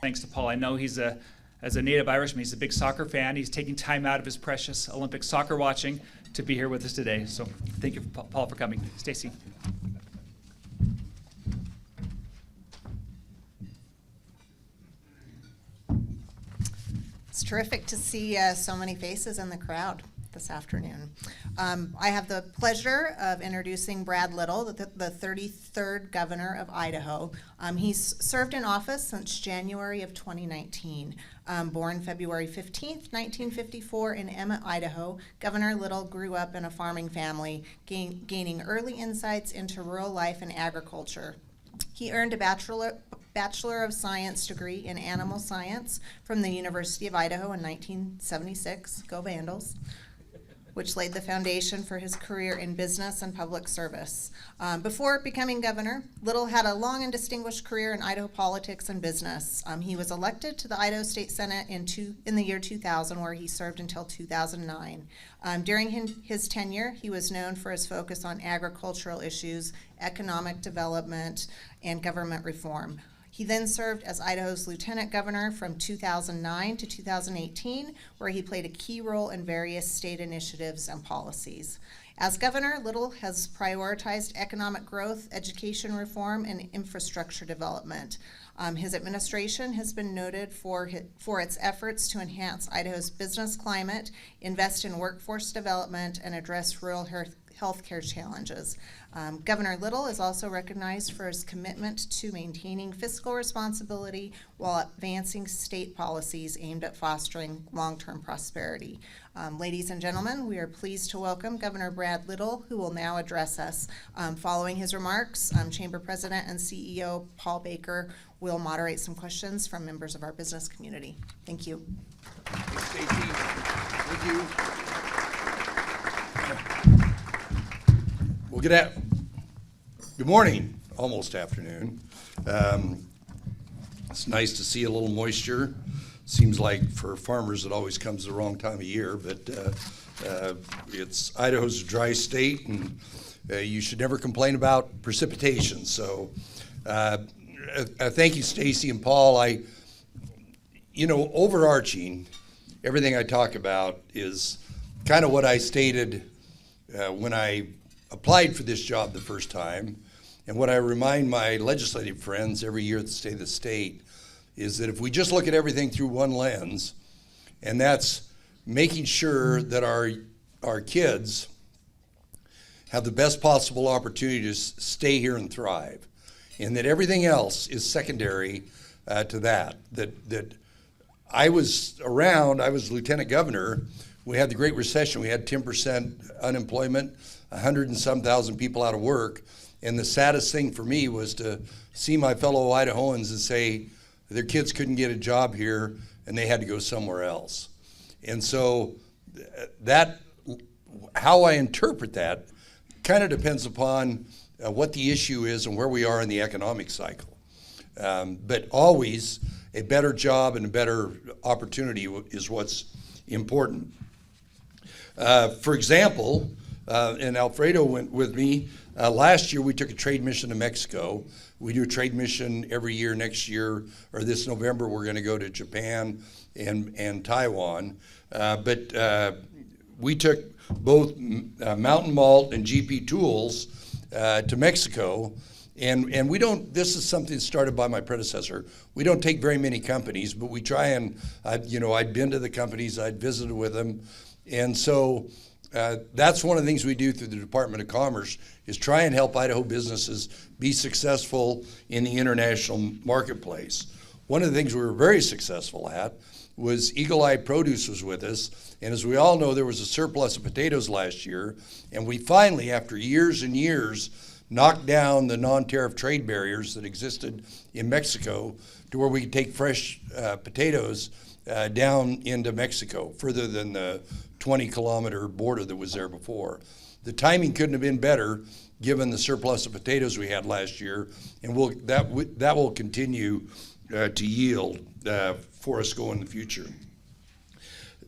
Thanks to Paul. I know as a native Irishman, he's a big soccer fan. He's taking time out of his precious Olympic soccer watching to be here with us today. So thank you, Paul, for coming. Stacey. It's terrific to see so many faces in the crowd this afternoon. I have the pleasure of introducing Brad Little, the 33rd governor of Idaho. He's served in office since January of 2019. Born February 15th, 1954 in Emmett, Idaho, Governor Little grew up in a farming family, gaining early insights into rural life and agriculture. He earned a Bachelor of Science degree in Animal Science from the University of Idaho in 1976, go Vandals, which laid the foundation for his career in business and public service. Before becoming governor, Little had a long and distinguished career in Idaho politics and business. He was elected to the Idaho State Senate in the year 2000, where he served until 2009. During his tenure, he was known for his focus on agricultural issues, economic development, and government reform. He then served as Idaho's lieutenant governor from 2009 to 2018, where he played a key role in various state initiatives and policies. As governor, Little has prioritized economic growth, education reform, and infrastructure development. His administration has been noted for its efforts to enhance Idaho's business climate, invest in workforce development, and address rural healthcare challenges. Governor Little is also recognized for his commitment to maintaining fiscal responsibility while advancing state policies aimed at fostering long-term prosperity. Ladies and gentlemen, we are pleased to welcome Governor Brad Little, who will now address us. Following his remarks, Chamber President and CEO Paul Baker will moderate some questions from members of our business community. Thank you. Thanks, Stacey. Thank you. Well, good morning, almost afternoon. It's nice to see a little moisture. Seems like for farmers it always comes the wrong time of year, but Idaho's a dry state, and you should never complain about precipitation. So thank you, Stacey and Paul. Overarching, everything I talk about is kind of what I stated when I applied for this job the first time, and what I remind my legislative friends every year at the State of the State is that if we just look at everything through one lens, and that's making sure that our kids have the best possible opportunity to stay here and thrive, and that everything else is secondary to that I was lieutenant governor. We had the Great Recession. We had 10% unemployment, 100 and some thousand people out of work. And the saddest thing for me was to see my fellow Idahoans and say their kids couldn't get a job here and they had to go somewhere else. And so how I interpret that kind of depends upon what the issue is and where we are in the economic cycle. But always a better job and a better opportunity is what's important. For example, and Alfredo went with me, last year we took a trade mission to Mexico. We do a trade mission every year. Next year, or this November, we're going to go to Japan and Taiwan. But we took both Mountain Malt and GP Tools to Mexico. And we don't, this is something started by my predecessor. We don't take very many companies, but we try and, I'd been to the companies, I'd visited with them. And so that's one of the things we do through the Department of Commerce is try and help Idaho businesses be successful in the international marketplace. One of the things we were very successful at was Eagle Eye Produce was with us. And as we all know, there was a surplus of potatoes last year. And we finally, after years and years, knocked down the non-tariff trade barriers that existed in Mexico to where we could take fresh potatoes down into Mexico, further than the 20-kilometer border that was there before. The timing couldn't have been better given the surplus of potatoes we had last year, and that will continue to yield for us going in the future.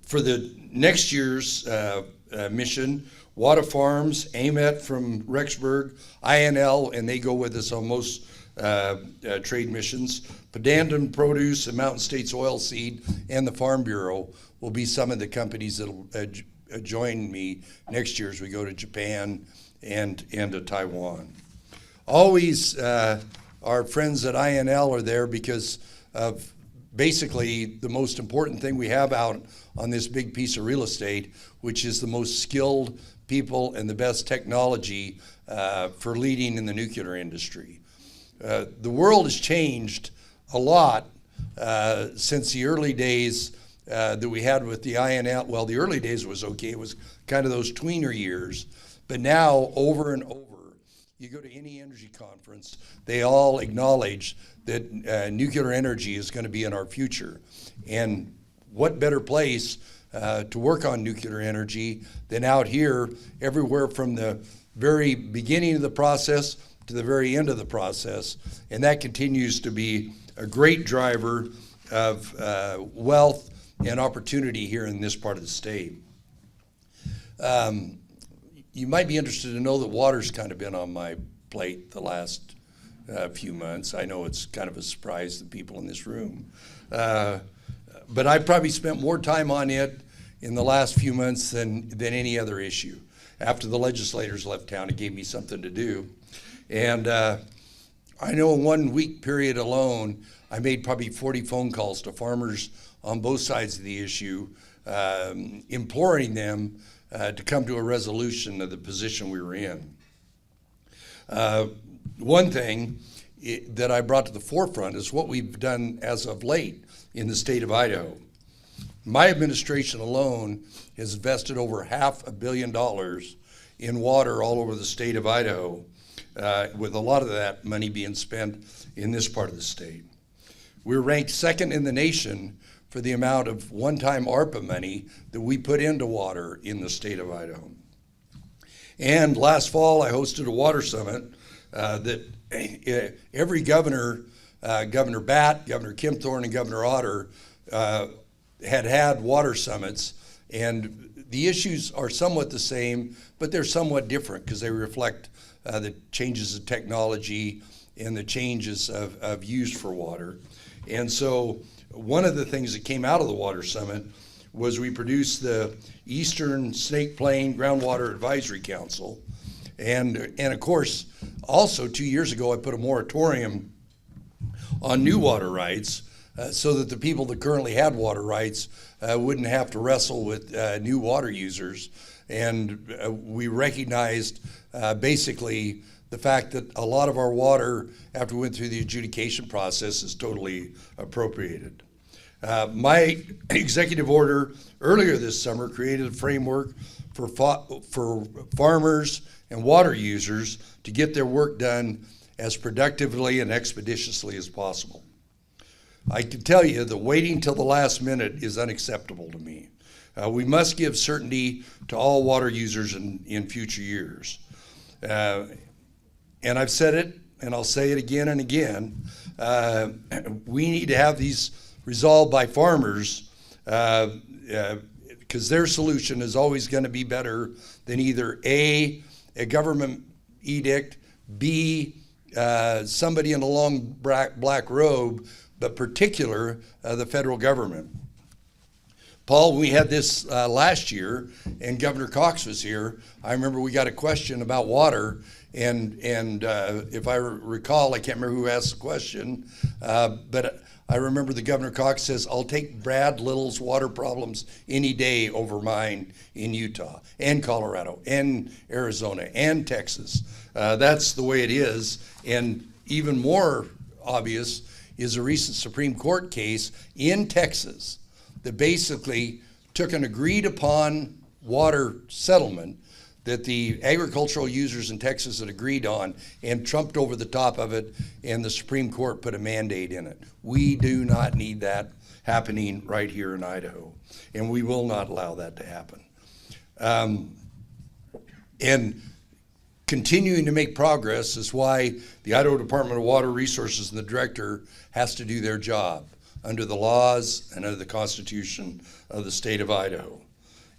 For the next year's mission, Wada Farms, AMET from Rexburg, INL, and they go with us on most trade missions. Pedandan Produce and Mountain States Oilseed and the Farm Bureau will be some of the companies that will join me next year as we go to Japan and to Taiwan. Always our friends at INL are there because of basically the most important thing we have out on this big piece of real estate, which is the most skilled people and the best technology for leading in the nuclear industry. The world has changed a lot since the early days that we had with the INL. Well, the early days was okay. It was kind of those tweener years. But now, over and over, you go to any energy conference, they all acknowledge that nuclear energy is going to be in our future. And what better place to work on nuclear energy than out here, everywhere from the very beginning of the process to the very end of the process. And that continues to be a great driver of wealth and opportunity here in this part of the state. You might be interested to know that water's kind of been on my plate the last few months. I know it's kind of a surprise to people in this room. But I probably spent more time on it in the last few months than any other issue. After the legislators left town, it gave me something to do. And I know in 1 week period alone, I made probably 40 phone calls to farmers on both sides of the issue, imploring them to come to a resolution of the position we were in. One thing that I brought to the forefront is what we've done as of late in the state of Idaho. My administration alone has invested over $500 million in water all over the state of Idaho, with a lot of that money being spent in this part of the state. We're ranked second in the nation for the amount of one-time ARPA money that we put into water in the state of Idaho. And last fall, I hosted a water summit that every governor, Governor Batt, Governor Kempthorne, and Governor Otter had water summits. And the issues are somewhat the same, but they're somewhat different because they reflect the changes of technology and the changes of use for water. And so one of the things that came out of the Water Summit was we produced the Eastern Snake Plain Groundwater Advisory Council. And of course, also 2 years ago, I put a moratorium on new water rights so that the people that currently had water rights wouldn't have to wrestle with new water users. And we recognized basically the fact that a lot of our water, after we went through the adjudication process, is totally appropriated. My executive order earlier this summer created a framework for farmers and water users to get their work done as productively and expeditiously as possible. I can tell you that waiting till the last minute is unacceptable to me. We must give certainty to all water users in future years. And I've said it, and I'll say it again and again, we need to have these resolved by farmers because their solution is always going to be better than either A, a government edict, B, somebody in a long black robe, but particular the federal government. Paul, we had this last year, and Governor Cox was here. I remember we got a question about water, and if I recall, I can't remember who asked the question, but I remember the Governor Cox says, "I'll take Brad Little's water problems any day over mine in Utah and Colorado and Arizona and Texas." That's the way it is, and even more obvious is a recent Supreme Court case in Texas that basically took an agreed upon water settlement that the agricultural users in Texas had agreed on and trumped over the top of it, and the Supreme Court put a mandate in it. We do not need that happening right here in Idaho, and we will not allow that to happen. And continuing to make progress is why the Idaho Department of Water Resources and the director has to do their job under the laws and under the Constitution of the state of Idaho.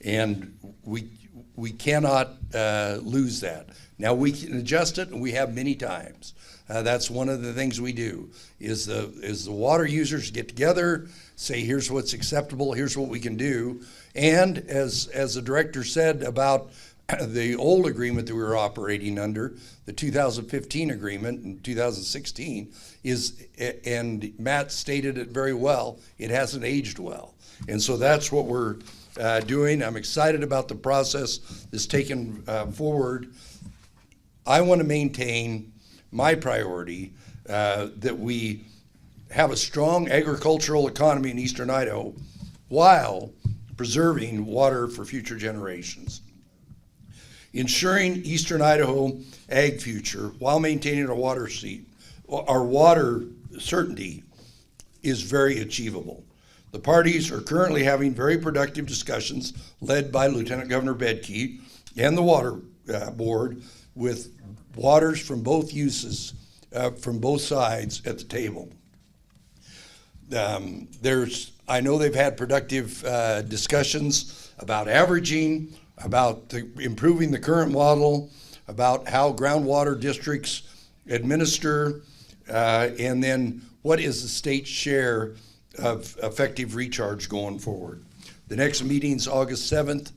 And we cannot lose that. Now, we can adjust it, and we have many times. That's one of the things we do, is the water users get together, say, here's what's acceptable, here's what we can do. And as the director said about the old agreement that we were operating under, the 2015 agreement in 2016, and Matt stated it very well, it hasn't aged well. And so that's what we're doing. I'm excited about the process that's taken forward. I want to maintain my priority that we have a strong agricultural economy in eastern Idaho while preserving water for future generations. Ensuring eastern Idaho ag future while maintaining our water certainty is very achievable. The parties are currently having very productive discussions led by Lieutenant Governor Bedke and the Water Board with waters from both uses, from both sides at the table. I know they've had productive discussions about averaging, about improving the current model, about how groundwater districts administer, and then what is the state's share of effective recharge going forward. The next meeting's August 7th,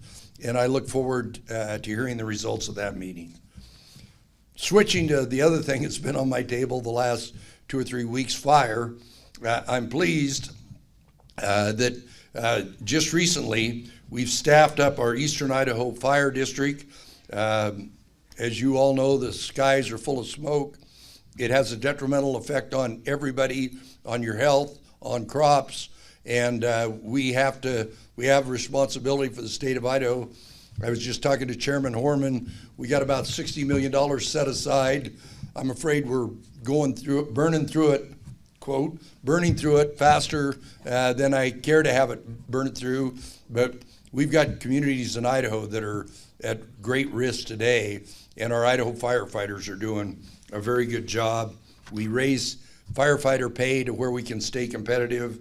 and I look forward to hearing the results of that meeting. Switching to the other thing that's been on my table the last 2 or 3 weeks, fire. I'm pleased that just recently we've staffed up our Eastern Idaho Fire District. As you all know, the skies are full of smoke. It has a detrimental effect on everybody, on your health, on crops, and we have responsibility for the state of Idaho. I was just talking to Chairman Horman. We got about $60 million set aside. I'm afraid we're going through it, burning through it faster than I care to have it burn it through. But we've got communities in Idaho that are at great risk today, and our Idaho firefighters are doing a very good job. We raise firefighter pay to where we can stay competitive.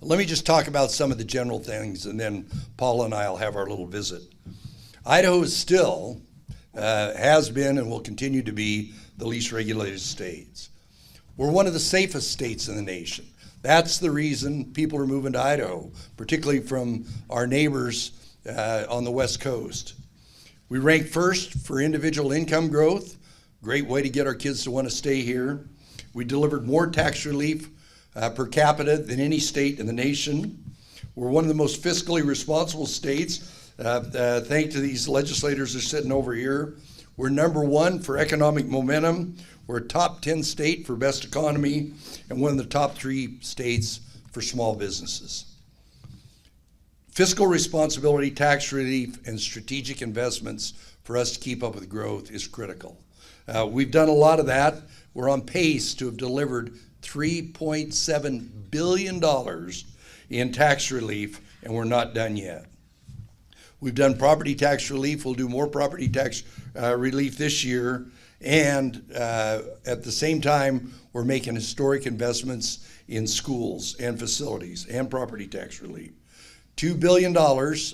Let me just talk about some of the general things, and then Paula and I will have our little visit. Idaho is still, has been, and will continue to be the least regulated states. We're one of the safest states in the nation. That's the reason people are moving to Idaho, particularly from our neighbors on the West Coast. We rank first for individual income growth. Great way to get our kids to want to stay here. We delivered more tax relief per capita than any state in the nation. We're one of the most fiscally responsible states, thanks to these legislators that are sitting over here. We're number 1 for economic momentum. We're a top 10 state for best economy, and one of the top 3 states for small businesses. Fiscal responsibility, tax relief, and strategic investments for us to keep up with growth is critical. We've done a lot of that. We're on pace to have delivered $3.7 billion in tax relief, and we're not done yet. We've done property tax relief. We'll do more property tax relief this year. And at the same time, we're making historic investments in schools and facilities and property tax relief. $2 billion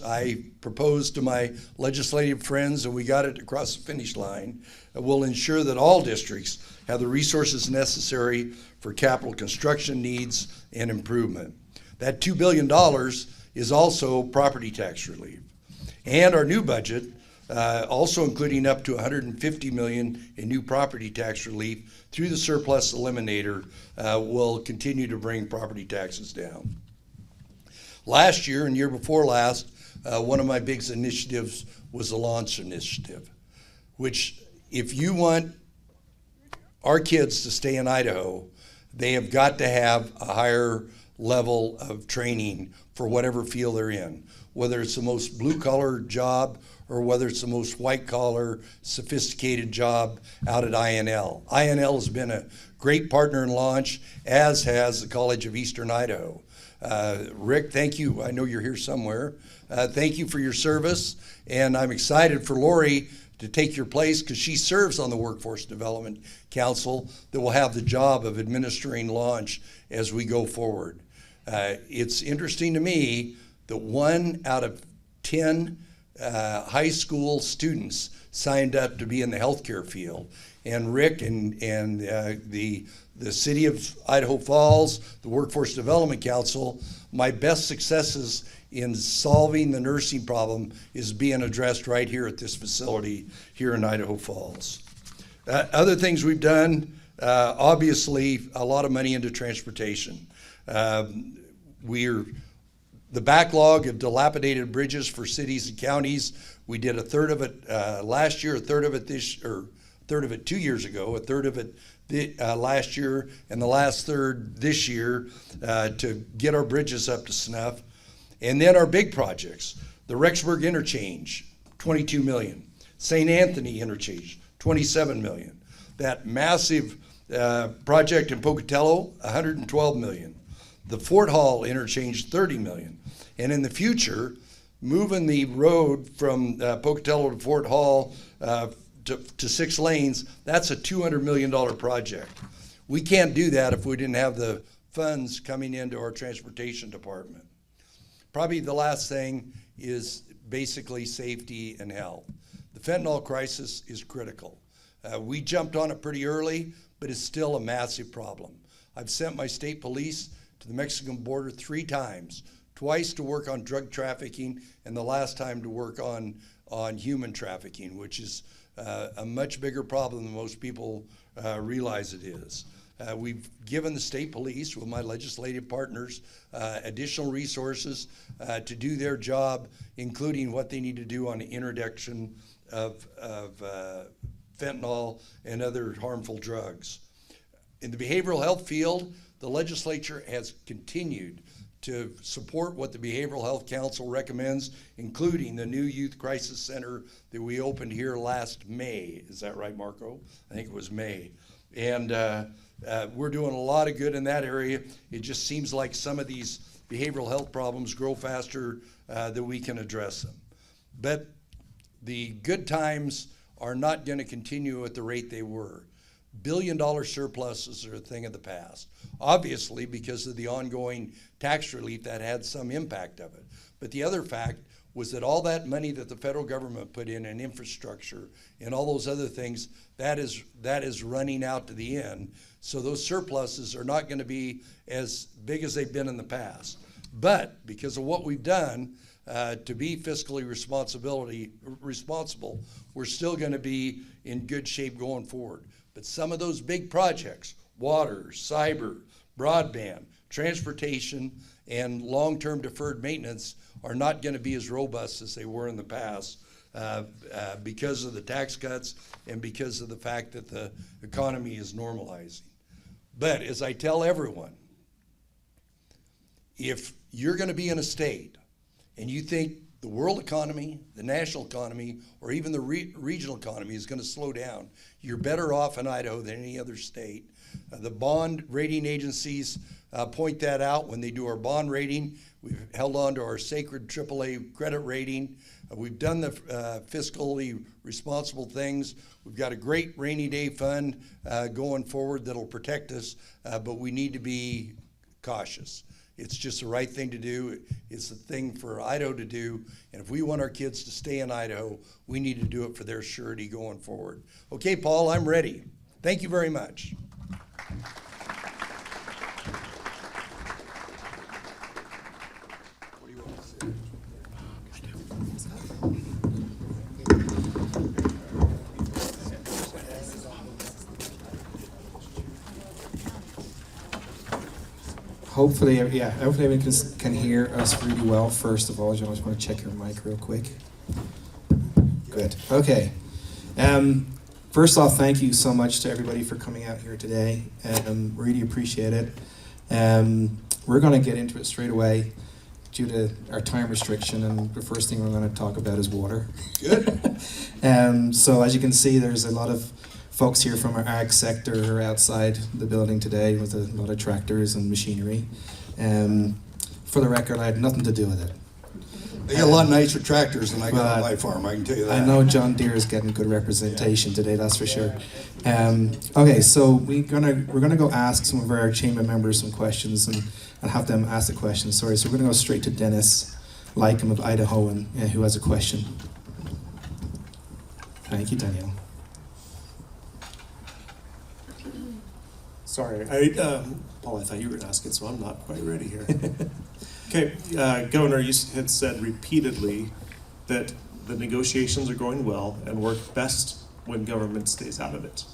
I proposed to my legislative friends, and we got it across the finish line, will ensure that all districts have the resources necessary for capital construction needs and improvement. That $2 billion is also property tax relief. And our new budget, also including up to $150 million in new property tax relief through the surplus eliminator, will continue to bring property taxes down. Last year and year before last, one of my big initiatives was the launch initiative, which if you want our kids to stay in Idaho, they have got to have a higher level of training for whatever field they're in, whether it's the most blue-collar job or whether it's the most white-collar, sophisticated job out at INL. INL has been a great partner in launch, as has the College of Eastern Idaho. Rick, thank you. I know you're here somewhere. Thank you for your service, and I'm excited for Lori to take your place because she serves on the Workforce Development Council that will have the job of administering launch as we go forward. It's interesting to me that 1 out of 10 high school students signed up to be in the healthcare field. And Rick and the city of Idaho Falls, the Workforce Development Council, my best successes in solving the nursing problem is being addressed right here at this facility here in Idaho Falls. Other things we've done, obviously a lot of money into transportation. The backlog of dilapidated bridges for cities and counties, we did a third of it last year, a third of it 2 years ago, a third of it last year, and the last third this year to get our bridges up to snuff. And then our big projects, the Rexburg Interchange, $22 million. St. Anthony Interchange, $27 million. That massive project in Pocatello, $112 million. The Fort Hall Interchange, $30 million. And in the future, moving the road from Pocatello to Fort Hall to 6 lanes, that's a $200 million project. We can't do that if we didn't have the funds coming into our transportation department. Probably the last thing is basically safety and health. The fentanyl crisis is critical. We jumped on it pretty early, but it's still a massive problem. I've sent my state police to the Mexican border 3 times, twice to work on drug trafficking, and the last time to work on human trafficking, which is a much bigger problem than most people realize it is. We've given the state police, with my legislative partners, additional resources to do their job, including what they need to do on the interdiction of fentanyl and other harmful drugs. In the behavioral health field, the legislature has continued to support what the Behavioral Health Council recommends, including the new Youth Crisis Center that we opened here last May. Is that right, Marco? I think it was May. And we're doing a lot of good in that area. It just seems like some of these behavioral health problems grow faster than we can address them. But the good times are not going to continue at the rate they were. Billion-dollar surpluses are a thing of the past. Obviously, because of the ongoing tax relief, that had some impact of it. But the other fact was that all that money that the federal government put in infrastructure and all those other things, that is running out to the end. So those surpluses are not going to be as big as they've been in the past. But because of what we've done to be fiscally responsible, we're still going to be in good shape going forward. But some of those big projects, water, cyber, broadband, transportation, and long-term deferred maintenance are not going to be as robust as they were in the past because of the tax cuts and because of the fact that the economy is normalizing. But as I tell everyone, if you're going to be in a state and you think the world economy, the national economy, or even the regional economy is going to slow down, you're better off in Idaho than any other state. The bond rating agencies point that out when they do our bond rating. We've held on to our sacred AAA credit rating. We've done the fiscally responsible things. We've got a great rainy day fund going forward that'll protect us, but we need to be cautious. It's just the right thing to do. It's the thing for Idaho to do. And if we want our kids to stay in Idaho, we need to do it for their surety going forward. Okay, Paul, I'm ready. Thank you very much. What do you want to say? Hopefully everyone can hear us really well. First of all, I just want to check your mic real quick. Good. Okay. First off, thank you so much to everybody for coming out here today. Really appreciate it. We're going to get into it straight away due to our time restriction, and the first thing we're going to talk about is water. Good. So as you can see, there's a lot of folks here from our ag sector who are outside the building today with a lot of tractors and machinery. For the record, I had nothing to do with it. They got a lot nicer tractors than I got on my farm, I can tell you that. I know John Deere is getting good representation today, that's for sure. Okay, so we're gonna go ask some of our chamber members some questions and have them ask the questions. Sorry, so we're gonna go straight to Dennis. Lycum of Idaho and who has a question. Thank you, Danielle. Sorry, Paul, I thought you were going to ask it, so I'm not quite ready here. Okay, Governor, you had said repeatedly that the negotiations are going well and work best when government stays out of it.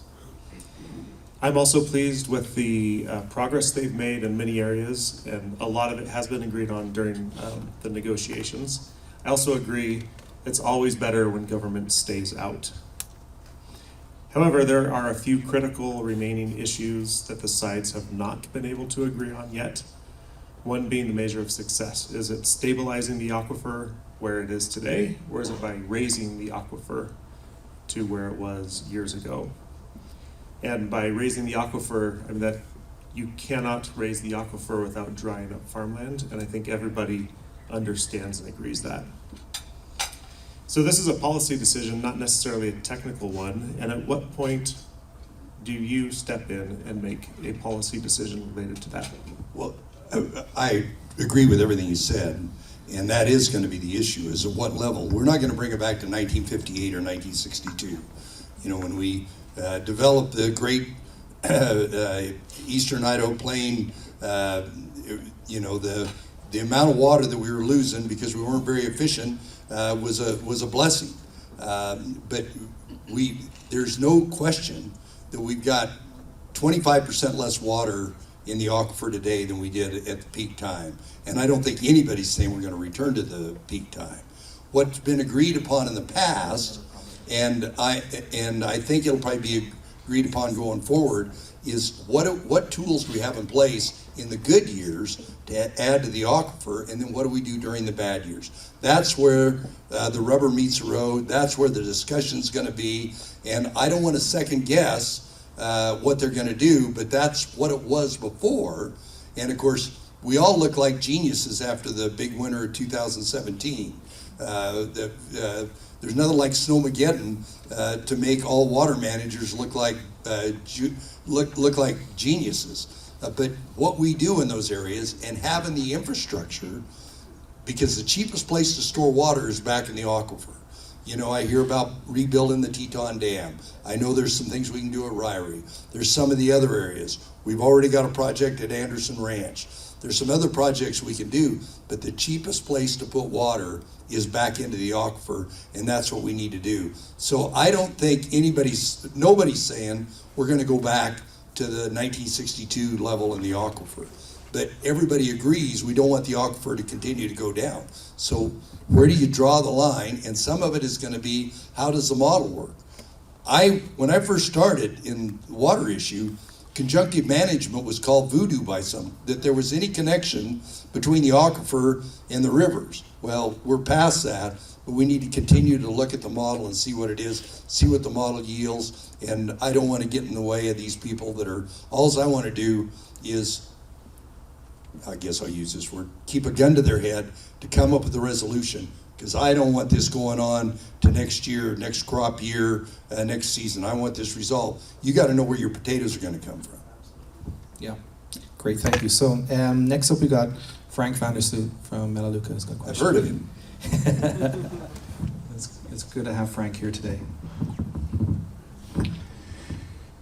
I'm also pleased with the progress they've made in many areas, and a lot of it has been agreed on during the negotiations. I also agree it's always better when government stays out. However, there are a few critical remaining issues that the sides have not been able to agree on yet. One being the measure of success. Is it stabilizing the aquifer where it is today, or is it by raising the aquifer to where it was years ago? And by raising the aquifer, I mean that you cannot raise the aquifer without drying up farmland, and I think everybody understands and agrees that. So this is a policy decision, not necessarily a technical one, and at what point do you step in and make a policy decision related to that? Well, I agree with everything you said, and that is going to be the issue, is at what level. We're not going to bring it back to 1958 or 1962. You know, when we developed the great Eastern Idaho Plain, you know, the amount of water that we were losing because we weren't very efficient was a blessing. But there's no question that we've got 25% less water in the aquifer today than we did at the peak time. And I don't think anybody's saying we're going to return to the peak time. What's been agreed upon in the past, and I think it'll probably be agreed upon going forward, is what tools do we have in place in the good years to add to the aquifer, and then what do we do during the bad years? That's where the rubber meets the road. That's where the discussion's going to be, and I don't want to second guess what they're going to do, but that's what it was before. And of course, we all look like geniuses after the big winter of 2017. There's nothing like Snowmageddon to make all water managers look like look like geniuses. But what we do in those areas, and having the infrastructure, because the cheapest place to store water is back in the aquifer. You know, I hear about rebuilding the Teton Dam. I know there's some things we can do at Ryrie. There's some of the other areas. We've already got a project at Anderson Ranch. There's some other projects we can do, but the cheapest place to put water is back into the aquifer, and that's what we need to do. So I don't think nobody's saying we're going to go back to the 1962 level in the aquifer. But everybody agrees we don't want the aquifer to continue to go down. So where do you draw the line? And some of it is going to be, how does the model work? When I first started in the water issue, conjunctive management was called voodoo by some, that there was any connection between the aquifer and the rivers. Well, we're past that, but we need to continue to look at the model and see what it is, see what the model yields, and I don't want to get in the way of these people that are, all I want to do is, I guess I'll use this word, keep a gun to their head to come up with a resolution, because I don't want this going on to next year, next crop year, next season. I want this resolved. You got to know where your potatoes are going to come from. Yeah, great, thank you. So next up we got Frank Vandersloot from Melaleuca. Has got a question. I've heard of him. It's good to have Frank here today.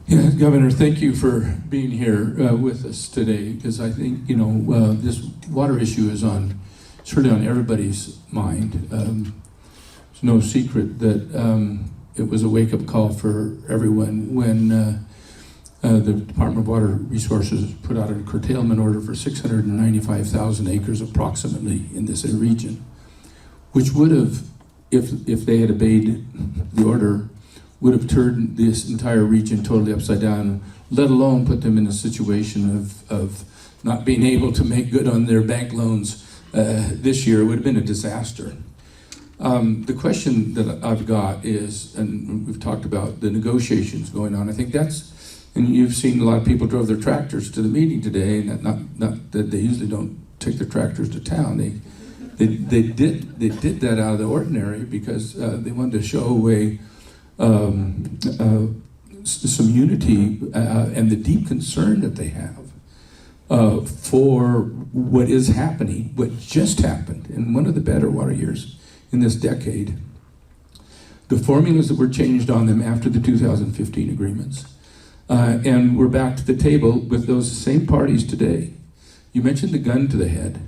Yeah, Governor, thank you for being here with us today, because I think, you know, this water issue is certainly on everybody's mind. It's no secret that it was a wake-up call for everyone when the Department of Water Resources put out a curtailment order for 695,000 acres approximately in this region, which would have, if they had obeyed the order, would have turned this entire region totally upside down, let alone put them in a situation of not being able to make good on their bank loans this year. It would have been a disaster. The question that I've got is, and we've talked about the negotiations going on, I think that's, and you've seen a lot of people drove their tractors to the meeting today, and not that they usually don't take their tractors to town. They did that out of the ordinary because they wanted to show some unity and the deep concern that they have for what is happening, what just happened in one of the better water years in this decade. The formulas that were changed on them after the 2015 agreements. And we're back to the table with those same parties today. You mentioned the gun to the head.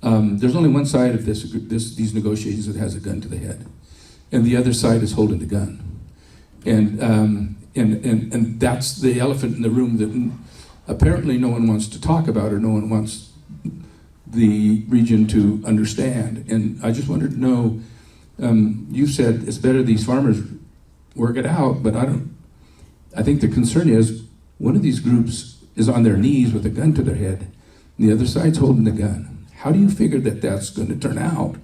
There's only one side of these negotiations that has a gun to the head, and the other side is holding the gun. And that's the elephant in the room that apparently no one wants to talk about, or no one wants the region to understand. And I just wanted to know, you said it's better these farmers work it out, but I think the concern is one of these groups is on their knees with a gun to their head, and the other side's holding the gun. How do you figure that that's going to turn out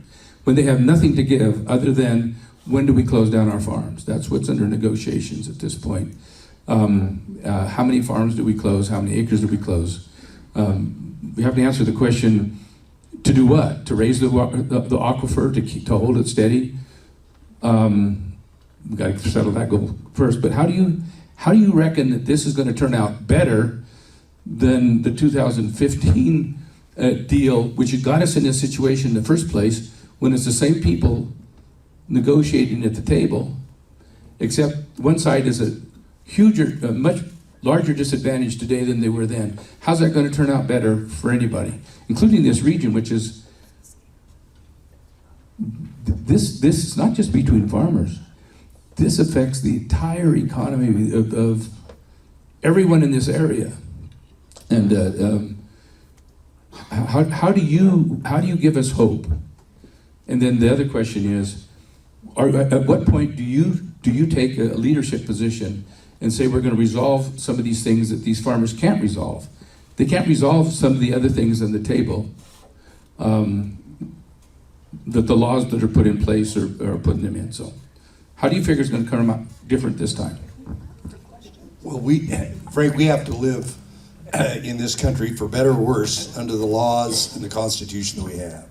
when they have nothing to give other than when do we close down our farms? That's what's under negotiations at this point. How many farms do we close? How many acres do we close? We have to answer the question, to do what? To raise the aquifer, to hold it steady? We've got to settle that goal first. But how do you reckon that this is going to turn out better than the 2015 deal, which had got us in this situation in the first place, when it's the same people negotiating at the table, except one side is a much larger disadvantage today than they were then. How's that going to turn out better for anybody, including this region, which is, this is not just between farmers. This affects the entire economy of everyone in this area. And how do you give us hope? And then the other question is, at what point do you take a leadership position and say we're going to resolve some of these things that these farmers can't resolve? They can't resolve some of the other things on the table that the laws that are put in place are putting them in. So how do you figure it's going to come out different this time? Well, Frank, we have to live in this country, for better or worse, under the laws and the Constitution that we have.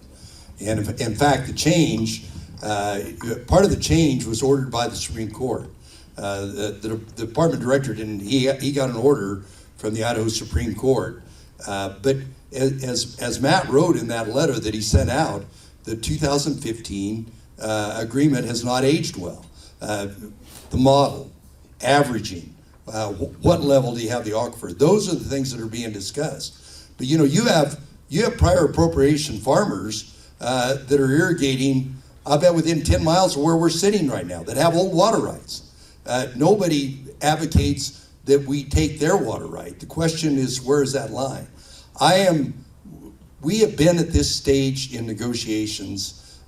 And in fact, the change, part of the change was ordered by the Supreme Court. The department director didn't, he got an order from the Idaho Supreme Court. But as Matt wrote in that letter that he sent out, the 2015 agreement has not aged well. The model, averaging, what level do you have the aquifer? Those are the things that are being discussed. But you have prior appropriation farmers that are irrigating, I bet within 10 miles of where we're sitting right now, that have old water rights. Nobody advocates that we take their water right. The question is, where is that line? We have been at this stage in negotiations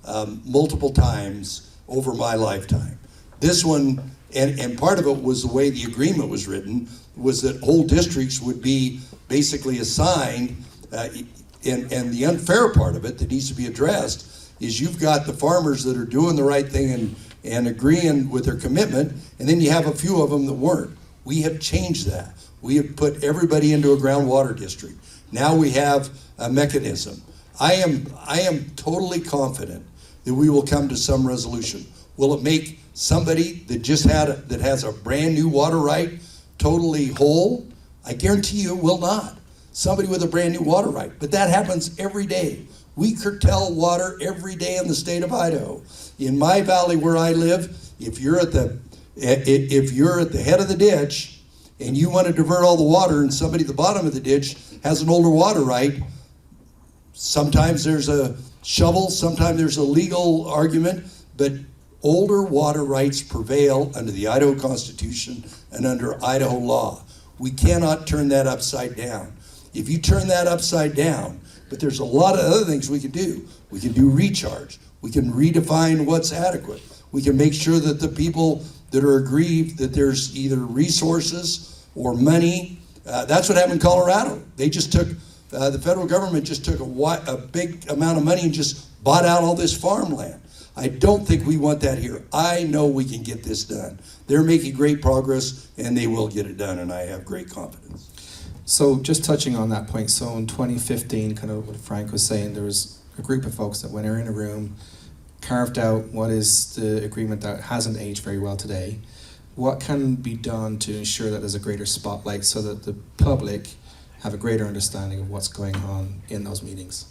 multiple times over my lifetime. This one, and part of it was the way the agreement was written, was that whole districts would be basically assigned, and the unfair part of it that needs to be addressed is you've got the farmers that are doing the right thing and agreeing with their commitment, and then you have a few of them that weren't. We have changed that. We have put everybody into a groundwater district. Now we have a mechanism. I am totally confident that we will come to some resolution. Will it make somebody that that has a brand new water right totally whole? I guarantee you it will not. Somebody with a brand new water right. But that happens every day. We curtail water every day in the state of Idaho. In my valley where I live, if you're at the head of the ditch and you want to divert all the water and somebody at the bottom of the ditch has an older water right, sometimes there's a shovel, sometimes there's a legal argument, but older water rights prevail under the Idaho Constitution and under Idaho law. We cannot turn that upside down. If you turn that upside down, but there's a lot of other things we can do. We can do recharge. We can redefine what's adequate. We can make sure that the people that are aggrieved, that there's either resources or money. That's what happened in Colorado. They just took, the federal government just took a big amount of money and just bought out all this farmland. I don't think we want that here. I know we can get this done. They're making great progress, and they will get it done, and I have great confidence. So just touching on that point, so in 2015, kind of what Frank was saying, there was a group of folks that went in a room, carved out what is the agreement that hasn't aged very well today. What can be done to ensure that there's a greater spotlight so that the public have a greater understanding of what's going on in those meetings?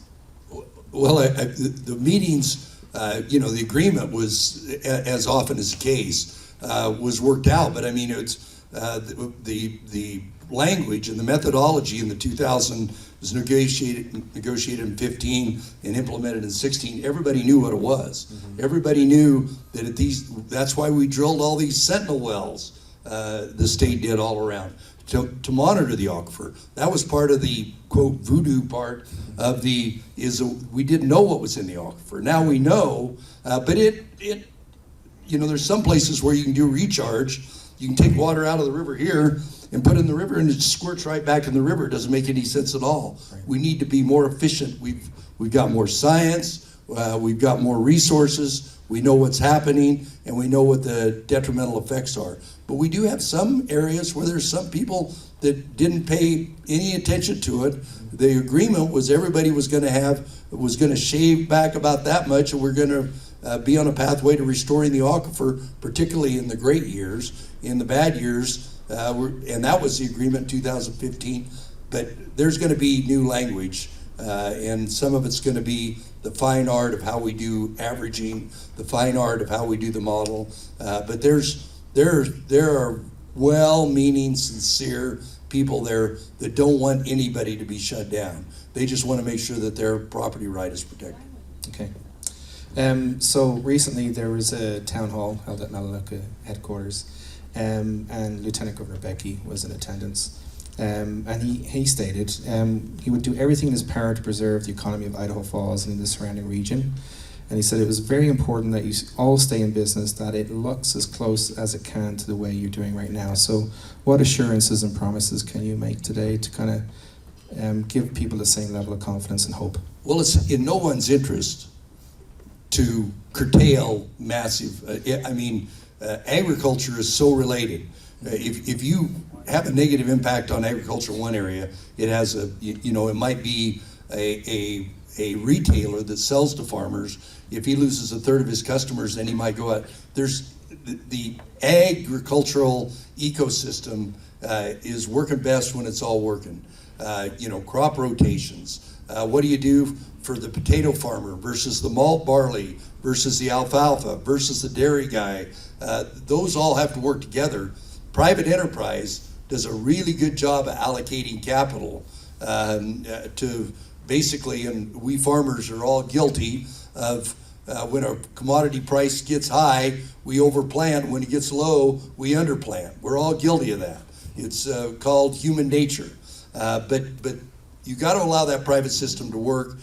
Well, the meetings, the agreement was, as often is the case, was worked out. But I mean, it's the language and the methodology in the 2000 was negotiated in 15 and implemented in 16. Everybody knew what it was. Mm-hmm. Everybody knew that that's why we drilled all these sentinel wells. The state did all around to monitor the aquifer. That was part of the quote voodoo part of we didn't know what was in the aquifer. Now we know, but there's some places where you can do recharge. You can take water out of the river here and put it in the river, and it squirts right back in the river. It doesn't make any sense at all. Right. We need to be more efficient. We've got more science. We've got more resources. We know what's happening, and we know what the detrimental effects are. But we do have some areas where there's some people that didn't pay any attention to it. The agreement was everybody was going to shave back about that much, and we're going to be on a pathway to restoring the aquifer, particularly in the great years. In the bad years, and that was the agreement in 2015. But there's going to be new language, and some of it's going to be the fine art of how we do averaging, the fine art of how we do the model. But there are well-meaning, sincere people there that don't want anybody to be shut down. They just want to make sure that their property right is protected. Okay. So recently there was a town hall held at Melaleuca headquarters, and Lieutenant Governor Becky was in attendance. And he stated he would do everything in his power to preserve the economy of Idaho Falls and the surrounding region. And he said it was very important that you all stay in business, that it looks as close as it can to the way you're doing right now. So what assurances and promises can you make today to kind of give people the same level of confidence and hope? Well, it's in no one's interest to curtail massive, agriculture is so related. If you have a negative impact on agriculture in one area, it has it might be a retailer that sells to farmers. If he loses a third of his customers, then he might go out. There's the agricultural ecosystem is working best when it's all working. Crop rotations. What do you do for the potato farmer versus the malt barley versus the alfalfa versus the dairy guy? Those all have to work together. Private enterprise does a really good job of allocating capital to basically, and we farmers are all guilty of when a commodity price gets high, we overplant. When it gets low, we underplant. We're all guilty of that. It's called human nature. But you got to allow that private system to work.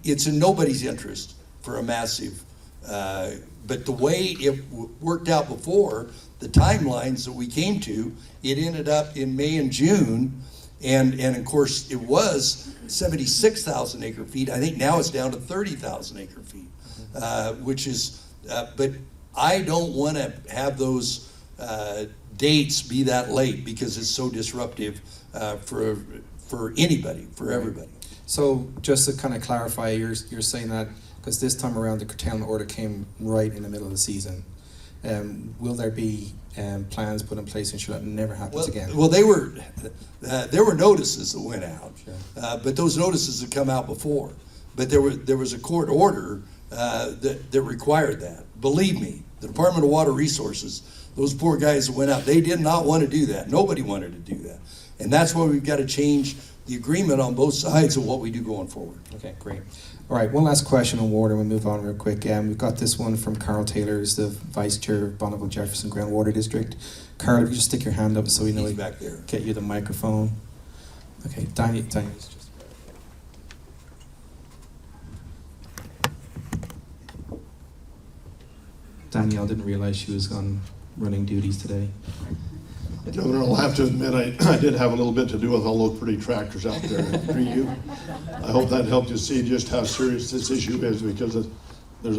It's in nobody's interest for a massive, but the way it worked out before, the timelines that we came to, it ended up in May and June, and of course it was 76,000 acre feet. I think now it's down to 30,000 acre feet, which is, but I don't want to have those dates be that late because it's so disruptive for anybody, for everybody. So just to kind of clarify, you're saying that because this time around the curtailment order came right in the middle of the season. Will there be plans put in place to ensure that never happens again? Well, there were notices that went out, sure. But those notices had come out before. But there was a court order that required that. Believe me, the Department of Water Resources, those poor guys that went out, they did not want to do that. Nobody wanted to do that. And that's why we've got to change the agreement on both sides of what we do going forward. Okay, great. All right, one last question on water. We'll move on real quick. We've got this one from Carl Taylor, who's the Vice Chair of Bonneville Jefferson Groundwater District. Carl, if you just stick your hand up so we know He's back there. Get you the microphone. Okay, Danielle. Danielle didn't realize she was on running duties today. Governor, I'll have to admit I did have a little bit to do with all those pretty tractors out there. For you, I hope that helped you see just how serious this issue is, because there's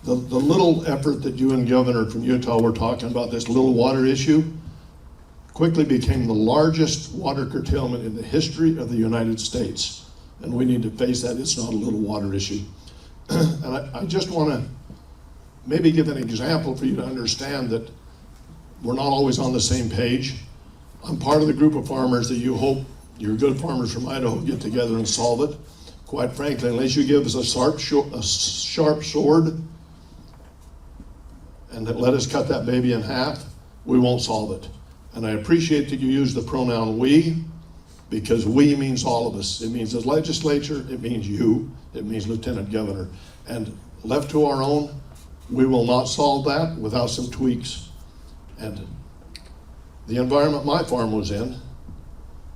the little effort that you and Governor from Utah were talking about, this little water issue, quickly became the largest water curtailment in the history of the United States, and we need to face that. It's not a little water issue. And I just want to maybe give an example for you to understand that we're not always on the same page. I'm part of the group of farmers that you hope your good farmers from Idaho get together and solve it. Quite frankly, unless you give us a sharp sword and let us cut that baby in half, we won't solve it. And I appreciate that you use the pronoun we, because we means all of us. It means the legislature, it means you, it means Lieutenant Governor. And left to our own, we will not solve that without some tweaks. And the environment my farm was in,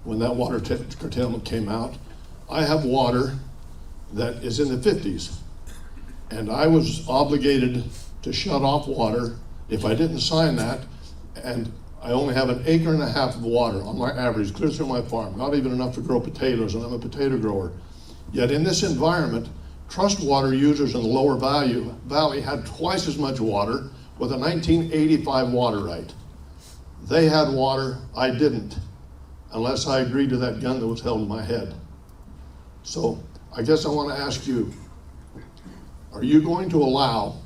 when that water curtailment came out, I have water that is in the 50s. And I was obligated to shut off water if I didn't sign that. And I only have 1.5 acres of water on my average, clear through my farm, not even enough to grow potatoes, and I'm a potato grower. Yet in this environment, trust water users in the lower valley had twice as much water with a 1985 water right. They had water, I didn't, unless I agreed to that gun that was held in my head. So I guess I want to ask you, are you going to allow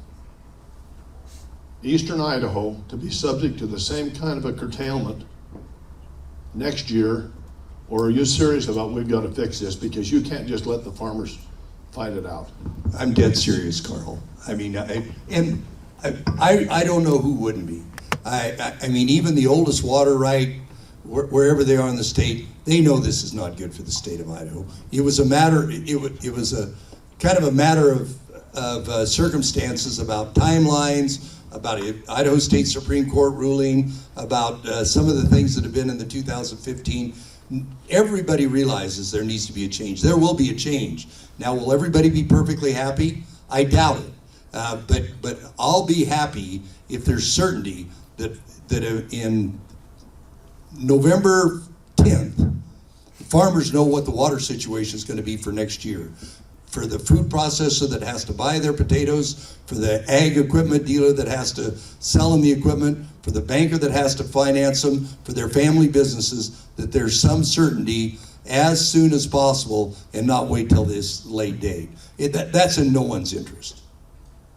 eastern Idaho to be subject to the same kind of a curtailment next year, or are you serious about we've got to fix this, because you can't just let the farmers fight it out? I'm dead serious, Carl. I mean, I don't know who wouldn't be. I mean, even the oldest water right, wherever they are in the state, they know this is not good for the state of Idaho. It was a matter. It was a kind of a matter of circumstances, about timelines, about Idaho State Supreme Court ruling, about some of the things that have been in the 2015. Everybody realizes there needs to be a change. There will be a change. Now, will everybody be perfectly happy? I doubt it. But I'll be happy if there's certainty that in November 10th, farmers know what the water situation is going to be for next year. For the food processor that has to buy their potatoes, for the ag equipment dealer that has to sell them the equipment, for the banker that has to finance them, for their family businesses, that there's some certainty as soon as possible and not wait till this late date. That's in no one's interest.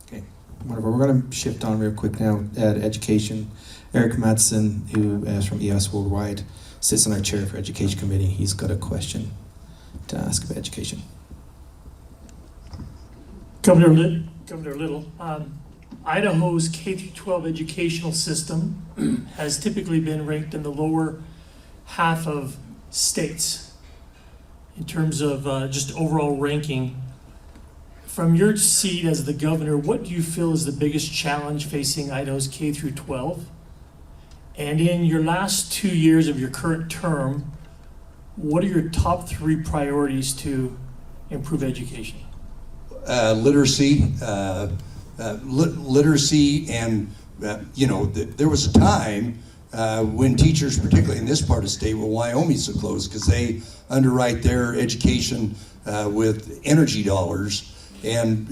Okay, wonderful. We're going to shift on real quick now to education. Eric Madsen, who is from ES Worldwide, sits on our chair for Education Committee. He's got a question to ask about education. Governor Little, Idaho's K-12 educational system has typically been ranked in the lower half of states in terms of just overall ranking. From your seat as the governor, what do you feel is the biggest challenge facing Idaho's K-12? And in your last 2 years of your current term, what are your top 3 priorities to improve education? Literacy, and there was a time when teachers, particularly in this part of state, where Wyoming's so close, because they underwrite their education with energy dollars, and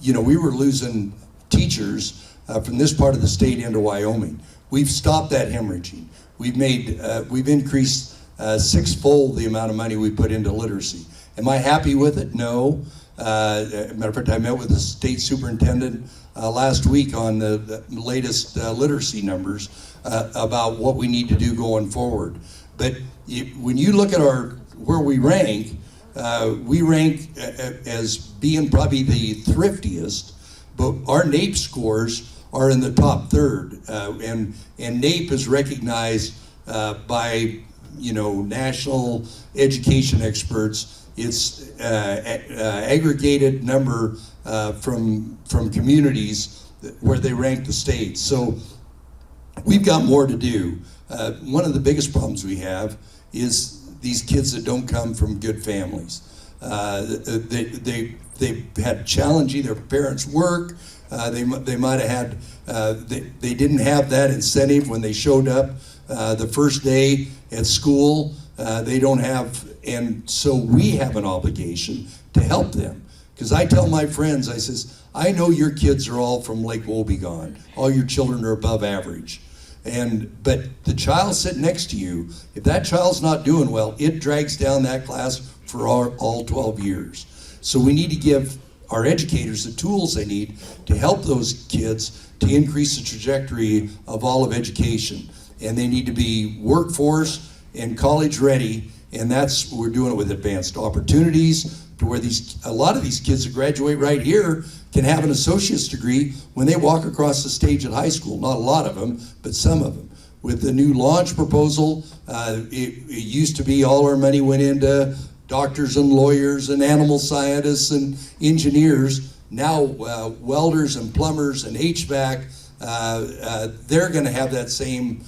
we were losing teachers from this part of the state into Wyoming. We've stopped that hemorrhaging. We've increased 6-fold the amount of money we put into literacy. Am I happy with it? No. Matter of fact, I met with the state superintendent last week on the latest literacy numbers about what we need to do going forward. But when you look at where we rank as being probably the thriftiest, but our NAEP scores are in the top third, and NAEP is recognized by national education experts. It's aggregated number from communities where they rank the states. So we've got more to do. One of the biggest problems we have is these kids that don't come from good families. They've had challenging, their parents work. They might have had, they didn't have that incentive when they showed up the first day at school. They don't have, and so we have an obligation to help them. Because I tell my friends, I says, I know your kids are all from Lake Wobegon. All your children are above average. But the child sitting next to you, if that child's not doing well, it drags down that class for all 12 years. So we need to give our educators the tools they need to help those kids to increase the trajectory of all of education. And they need to be workforce and college ready, And we're doing it with advanced opportunities to where a lot of these kids that graduate right here can have an associate's degree when they walk across the stage at high school. Not a lot of them, but some of them. With the new launch proposal, it used to be all our money went into doctors and lawyers and animal scientists and engineers. Now welders and plumbers and HVAC, they're going to have that same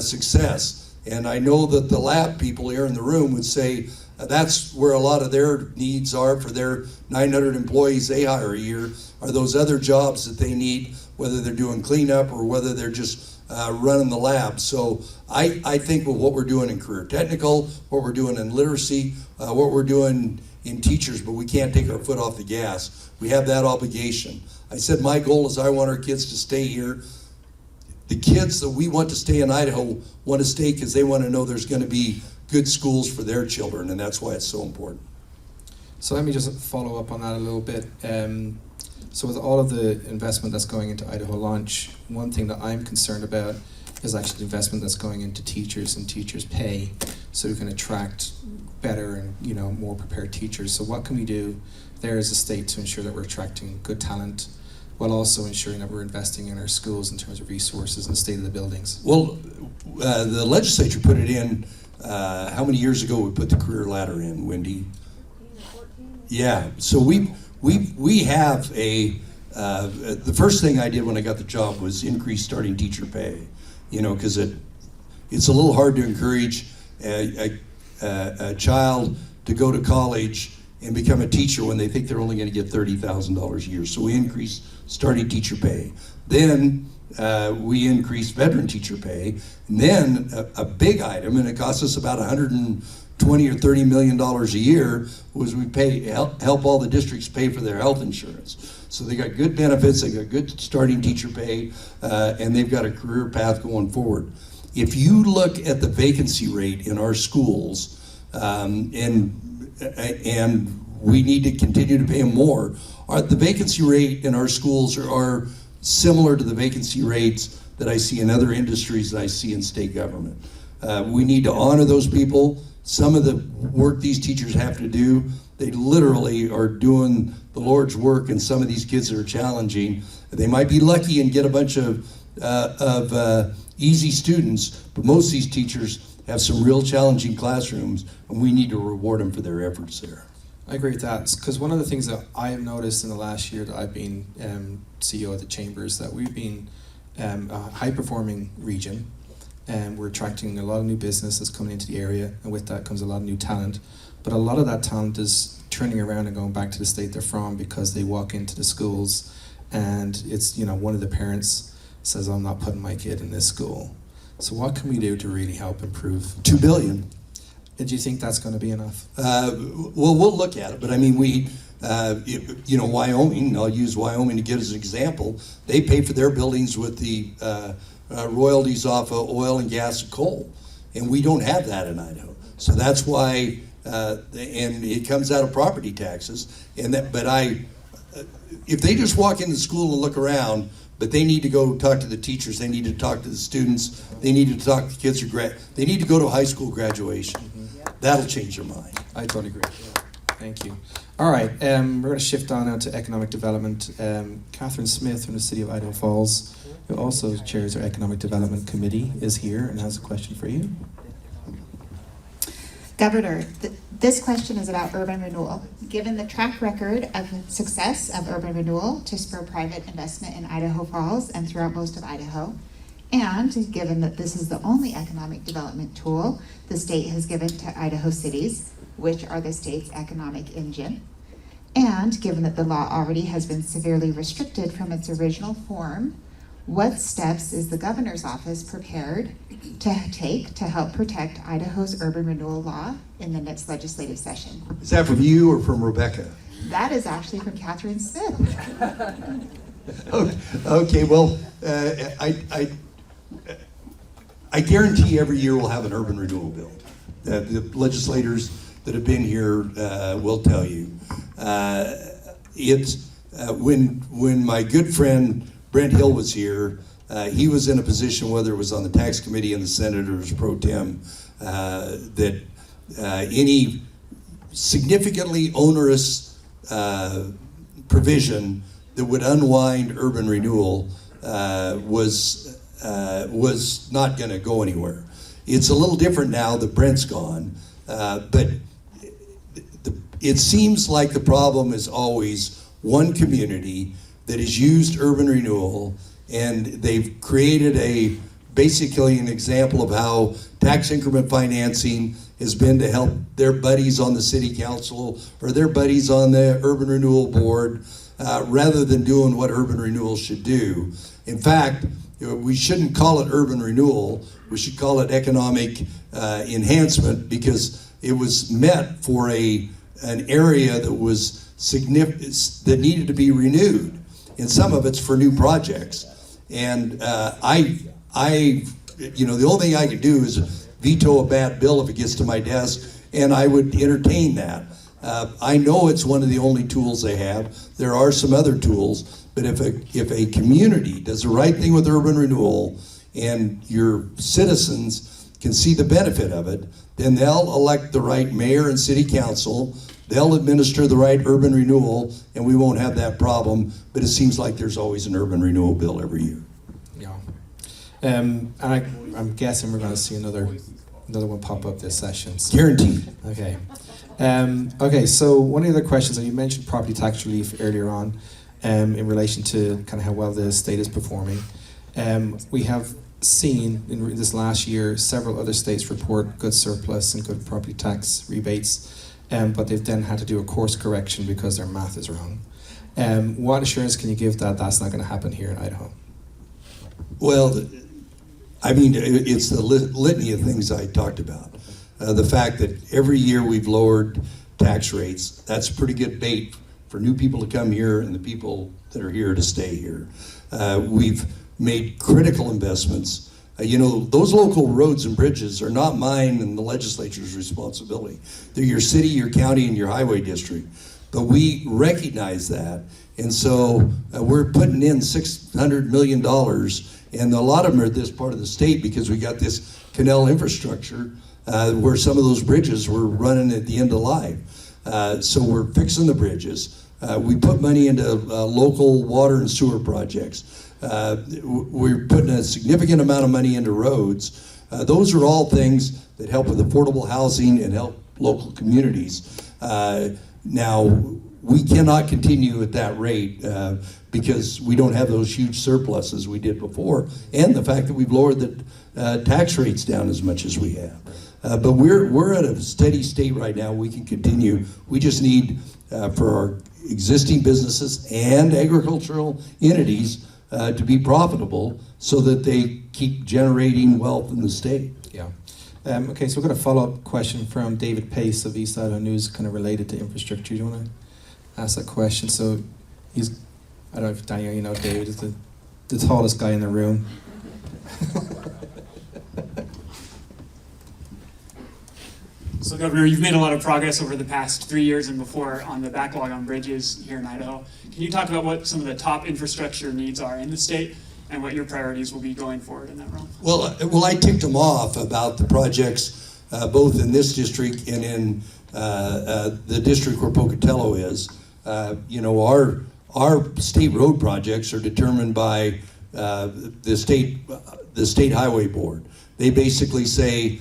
success. And I know that the lab people here in the room would say that's where a lot of their needs are for their 900 employees they hire a year, are those other jobs that they need, whether they're doing cleanup or whether they're just running the lab. So I think with what we're doing in career technical, what we're doing in literacy, what we're doing in teachers, but we can't take our foot off the gas. We have that obligation. I said my goal is I want our kids to stay here. The kids that we want to stay in Idaho want to stay because they want to know there's going to be good schools for their children, and that's why it's so important. So let me just follow up on that a little bit. So with all of the investment that's going into Idaho Launch, one thing that I'm concerned about is actually the investment that's going into teachers and teachers' pay, so we can attract better and more prepared teachers. So what can we do there as a state to ensure that we're attracting good talent, while also ensuring that we're investing in our schools in terms of resources and the state of the buildings? Well, the legislature put it in. How many years ago we put the career ladder in, Wendy? 14. Yeah. So we have the first thing I did when I got the job was increase starting teacher pay. Because it's a little hard to encourage a child to go to college and become a teacher when they think they're only going to get $30,000 a year. So we increased starting teacher pay. Then we increased veteran teacher pay. And then a big item, and it cost us about $120 or $30 million a year, was we help all the districts pay for their health insurance. So they got good benefits, they got good starting teacher pay, and they've got a career path going forward. If you look at the vacancy rate in our schools, and we need to continue to pay them more, the vacancy rate in our schools are similar to the vacancy rates that I see in other industries that I see in state government. We need to honor those people. Some of the work these teachers have to do, they literally are doing the Lord's work, and some of these kids that are challenging, they might be lucky and get a bunch of easy students, but most of these teachers have some real challenging classrooms, and we need to reward them for their efforts there. I agree with that, because one of the things that I have noticed in the last year that I've been CEO at the Chamber is that we've been a high-performing region, and we're attracting a lot of new business that's coming into the area, and with that comes a lot of new talent. But a lot of that talent is turning around and going back to the state they're from because they walk into the schools and it's, one of the parents says, I'm not putting my kid in this school. So what can we do to really help improve? $2 billion. Do you think that's going to be enough? Well, we'll look at it, but I mean, Wyoming, I'll use Wyoming to give as an example, they pay for their buildings with the royalties off of oil and gas and coal, and we don't have that in Idaho. So that's why, and it comes out of property taxes, if they just walk into school and look around, but they need to go talk to the teachers, they need to talk to the students, they need to talk to the kids they need to go to high school graduation. That'll change their mind. I totally agree. Thank you. All right, we're going to shift on now to economic development. Catherine Smith from the City of Idaho Falls, who also chairs our Economic Development Committee, is here and has a question for you. Governor, this question is about urban renewal. Given the track record of success of urban renewal to spur private investment in Idaho Falls and throughout most of Idaho, and given that this is the only economic development tool the state has given to Idaho cities, which are the state's economic engine, and given that the law already has been severely restricted from its original form, what steps is the governor's office prepared to take to help protect Idaho's urban renewal law in the next legislative session? Is that from you or from Rebecca? That is actually from Catherine Smith. Okay, well, I guarantee every year we'll have an urban renewal bill. The legislators that have been here will tell you. When my good friend Brent Hill was here, he was in a position, whether it was on the tax committee and the senators pro tem, that any significantly onerous provision that would unwind urban renewal was not going to go anywhere. It's a little different now that Brent's gone, but it seems like the problem is always one community that has used urban renewal, and they've created basically an example of how tax increment financing has been to help their buddies on the city council or their buddies on the urban renewal board, rather than doing what urban renewal should do. In fact, we shouldn't call it urban renewal. We should call it economic enhancement, because it was meant for an area that was significant, that needed to be renewed, and some of it's for new projects. And the only thing I could do is veto a bad bill if it gets to my desk, and I would entertain that. I know it's one of the only tools they have. There are some other tools, but if a community does the right thing with urban renewal, and your citizens can see the benefit of it, then they'll elect the right mayor and city council. They'll administer the right urban renewal, and we won't have that problem. But it seems like there's always an urban renewal bill every year. Yeah. And I'm guessing we're going to see another one pop up this session. So. Guaranteed. Okay. Okay, so one of the other questions, and you mentioned property tax relief earlier on, in relation to kind of how well the state is performing. We have seen in this last year several other states report good surplus and good property tax rebates, but they've then had to do a course correction because their math is wrong. What assurance can you give that that's not going to happen here in Idaho? Well, I mean, it's the litany of things I talked about. The fact that every year we've lowered tax rates, that's pretty good bait for new people to come here and the people that are here to stay here. We've made critical investments. Those local roads and bridges are not mine and the legislature's responsibility. They're your city, your county, and your highway district. But we recognize that. And so we're putting in $600 million, and a lot of them are this part of the state because we got this canal infrastructure where some of those bridges were running at the end of life. So we're fixing the bridges. We put money into local water and sewer projects. We're putting a significant amount of money into roads. Those are all things that help with affordable housing and help local communities. Now, we cannot continue at that rate because we don't have those huge surpluses we did before, and the fact that we've lowered the tax rates down as much as we have. But we're at a steady state right now. We can continue. We just need for our existing businesses and agricultural entities to be profitable so that they keep generating wealth in the state. Yeah. Okay, so we've got a follow-up question from David Pace of East Idaho News, kind of related to infrastructure. Do you want to ask that question? So I don't know if Daniel, you know David is the tallest guy in the room. So, Governor, you've made a lot of progress over the past 3 years and before on the backlog on bridges here in Idaho. Can you talk about what some of the top infrastructure needs are in the state and what your priorities will be going forward in that realm? Well, I ticked them off about the projects both in this district and in the district where Pocatello is. Our state road projects are determined by the state highway board. They basically say,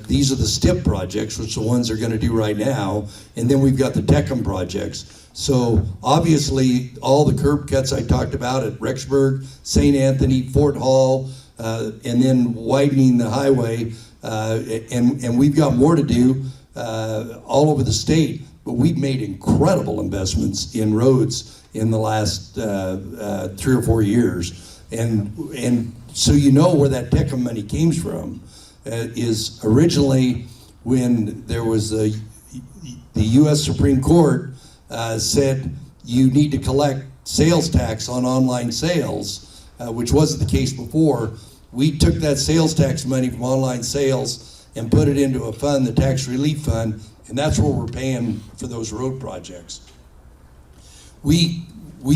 these are the STIP projects, which are the ones they're going to do right now, and then we've got the TECM projects. So obviously, all the curb cuts I talked about at Rexburg, St. Anthony, Fort Hall, and then widening the highway, and we've got more to do all over the state. But we've made incredible investments in roads in the last 3 or 4 years, and so you know where that TECM money came from. Is originally when there was the U.S. Supreme Court said you need to collect sales tax on online sales, which wasn't the case before. We took that sales tax money from online sales and put it into a fund, the tax relief fund, and that's where we're paying for those road projects. We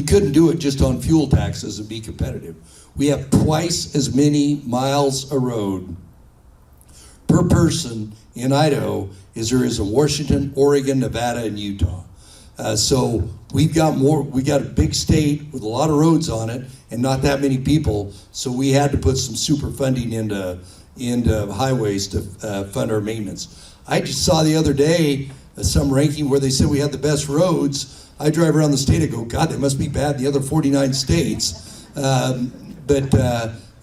couldn't do it just on fuel taxes and be competitive. We have twice as many miles of road per person in Idaho as there is in Washington, Oregon, Nevada, and Utah. So we got a big state with a lot of roads on it and not that many people. So we had to put some super funding into highways to fund our maintenance. I just saw the other day some ranking where they said we had the best roads. I drive around the state and go, God, they must be bad in the other 49 states. But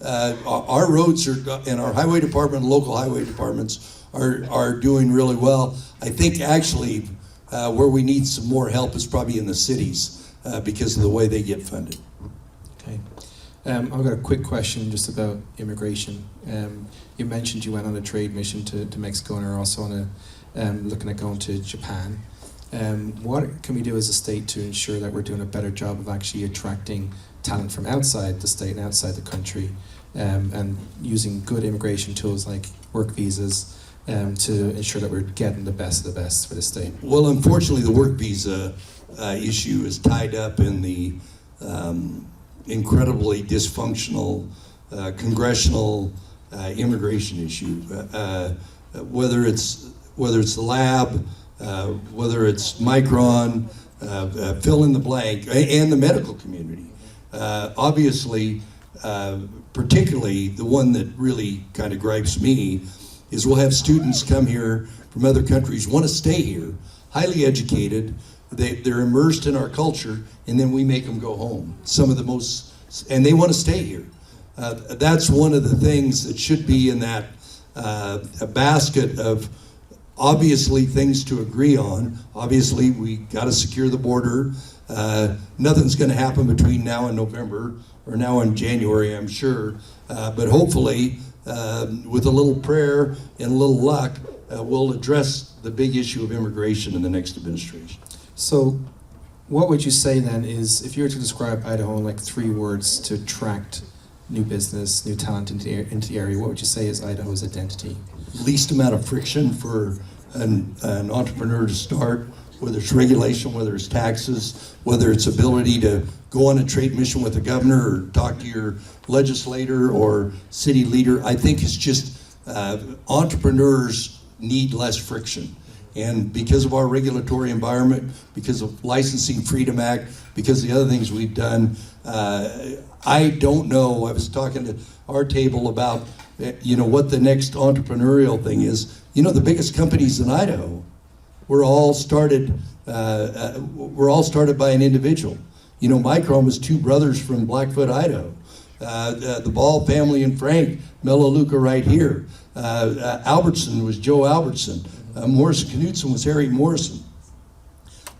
our roads are, and our highway department, local highway departments are doing really well. I think actually where we need some more help is probably in the cities because of the way they get funded. Okay. I've got a quick question just about immigration. You mentioned you went on a trade mission to Mexico and are also on looking at going to Japan. What can we do as a state to ensure that we're doing a better job of actually attracting talent from outside the state and outside the country, and using good immigration tools like work visas to ensure that we're getting the best of the best for the state? Well, unfortunately, the work visa issue is tied up in the incredibly dysfunctional congressional immigration issue. Whether it's the lab, whether it's Micron, fill in the blank, and the medical community. Obviously, particularly the one that really kind of gripes me is we'll have students come here from other countries, want to stay here, highly educated, they're immersed in our culture, and then we make them go home. Some of the most, and they want to stay here. That's one of the things that should be in that a basket of obviously things to agree on. Obviously, we got to secure the border. Nothing's going to happen between now and November, or now in January, I'm sure. But hopefully, with a little prayer and a little luck, we'll address the big issue of immigration in the next administration. So, what would you say then is, if you were to describe Idaho in like 3 words to attract new business, new talent into the area, what would you say is Idaho's identity? Least amount of friction for an entrepreneur to start, whether it's regulation, whether it's taxes, whether it's ability to go on a trade mission with the governor or talk to your legislator or city leader. I think it's just entrepreneurs need less friction. And because of our regulatory environment, because of Licensing Freedom Act, because of the other things we've done, I don't know. I was talking to our table about what the next entrepreneurial thing is. The biggest companies in Idaho were all started by an individual. Micron was 2 brothers from Blackfoot, Idaho. The Ball family and Frank Melaleuca right here. Albertson was Joe Albertson. Morrison Knudsen was Harry Morrison.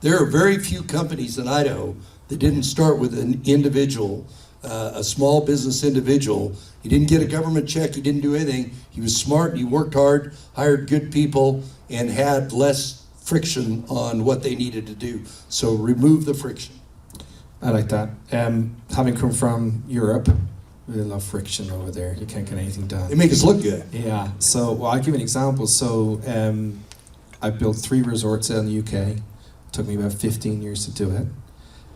There are very few companies in Idaho that didn't start with an individual, a small business individual. He didn't get a government check, he didn't do anything. He was smart, he worked hard, hired good people, and had less friction on what they needed to do. So remove the friction. I like that. Having come from Europe, we love friction over there. You can't get anything done. They make us look good. Yeah. So, I'll give you an example. So, I built 3 resorts in the UK. It took me about 15 years to do it.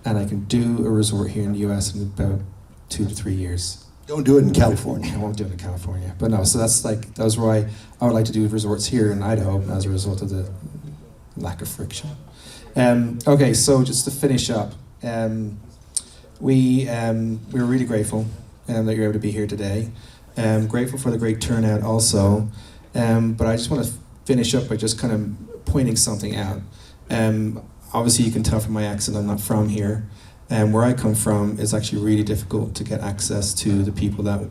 And I can do a resort here in the US in about 2 to 3 years. Don't do it in California. I won't do it in California. But no, so that was why I would like to do resorts here in Idaho as a result of the lack of friction. Okay, so just to finish up, we're really grateful that you're able to be here today. Grateful for the great turnout also. But I just want to finish up by just kind of pointing something out. Obviously you can tell from my accent I'm not from here. Where I come from, it's actually really difficult to get access to the people that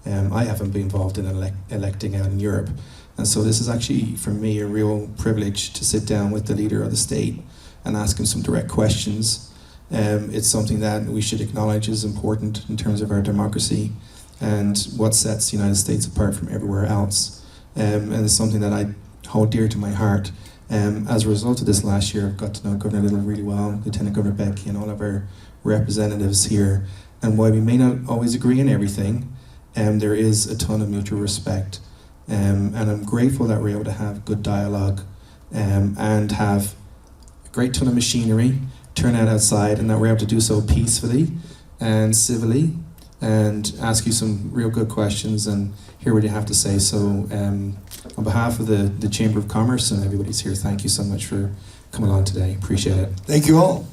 I haven't been involved in electing out in Europe. And so this is actually, for me, a real privilege to sit down with the leader of the state and ask him some direct questions. It's something that we should acknowledge is important in terms of our democracy and what sets the United States apart from everywhere else. And it's something that I hold dear to my heart. As a result of this last year, I've got to know Governor Little really well, Lieutenant Governor Becky, and all of our representatives here. And while we may not always agree on everything, there is a ton of mutual respect. And I'm grateful that we're able to have good dialogue and have a great ton of machinery turn out outside, and that we're able to do so peacefully and civilly and ask you some real good questions and hear what you have to say. So on behalf of the Chamber of Commerce and everybody's here, thank you so much for coming on today. Appreciate it. Thank you all.